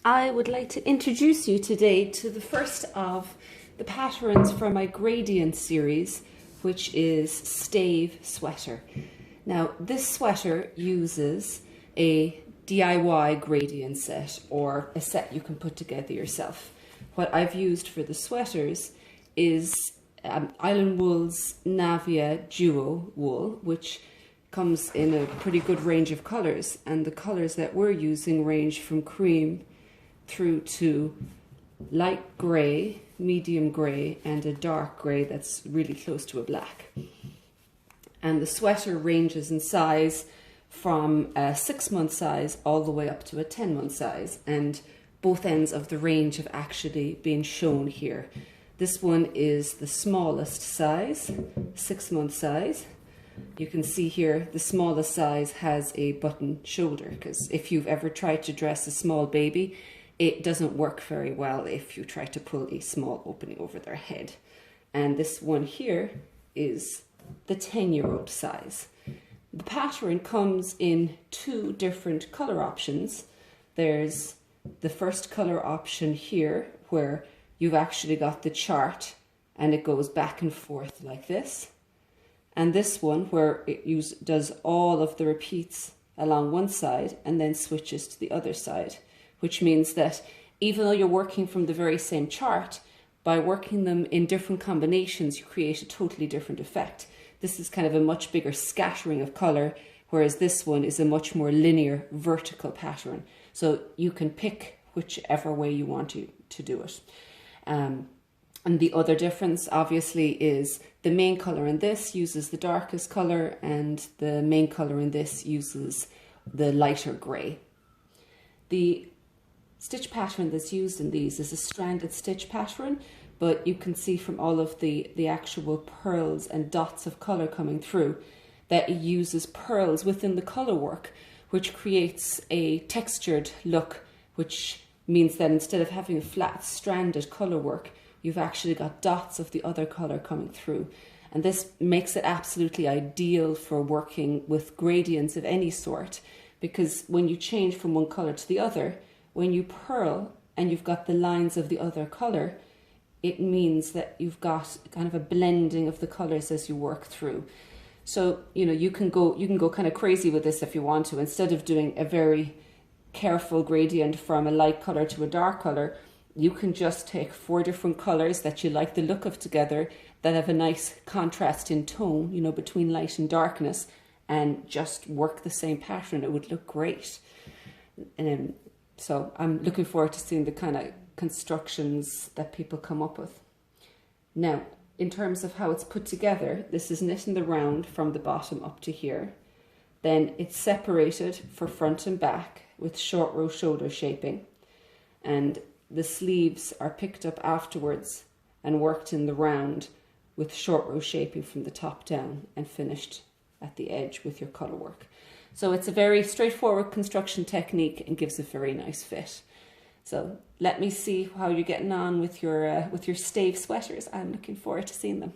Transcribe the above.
I would like to introduce you today to the first of the patterns from my gradient series, which is Stave Sweater. Now, this sweater uses a DIY gradient set, or a set you can put together yourself. What I've used for the sweaters is Island Wool's Navia Duo wool, which comes in a pretty good range of colours, and the colours that we're using range from cream through to light grey, medium grey, and a dark grey that's really close to a black. And the sweater ranges in size from a 6-month size all the way up to a 10-month size, and both ends of the range have actually been shown here. This one is the smallest size, 6-month size. You can see here the smallest size has a button shoulder, because if you've ever tried to dress a small baby, it doesn't work very well if you try to pull a small opening over their head. And this one here is the 10-year-old size. The pattern comes in 2 different color options. There's the first color option here, where you've actually got the chart and it goes back and forth like this. And this one, where it does all of the repeats along one side and then switches to the other side, which means that even though you're working from the very same chart, by working them in different combinations, you create a totally different effect. This is kind of a much bigger scattering of color, whereas this one is a much more linear vertical pattern. So you can pick whichever way you want to do it. And the other difference, obviously, is the main color in this uses the darkest color, and the main color in this uses the lighter gray. The stitch pattern that's used in these is a stranded stitch pattern, but you can see from all of the actual pearls and dots of color coming through that it uses pearls within the color work, which creates a textured look, which means that instead of having a flat stranded color work, you've actually got dots of the other color coming through. And this makes it absolutely ideal for working with gradients of any sort, because when you change from one color to the other, when you purl and you've got the lines of the other color, it means that you've got kind of a blending of the colors as you work through. So, you know, you can go kind of crazy with this if you want to. Instead of doing a very careful gradient from a light color to a dark color, you can just take 4 different colors that you like the look of together, that have a nice contrast in tone, you know, between light and darkness, and just work the same pattern. It would look great. So I'm looking forward to seeing the kind of constructions that people come up with. Now, in terms of how it's put together, this is knit in the round from the bottom up to here. Then it's separated for front and back with short row shoulder shaping. And the sleeves are picked up afterwards and worked in the round with short row shaping from the top down, and finished at the edge with your color work. So it's a very straightforward construction technique and gives a very nice fit. So let me see how you're getting on with your stave sweaters. I'm looking forward to seeing them.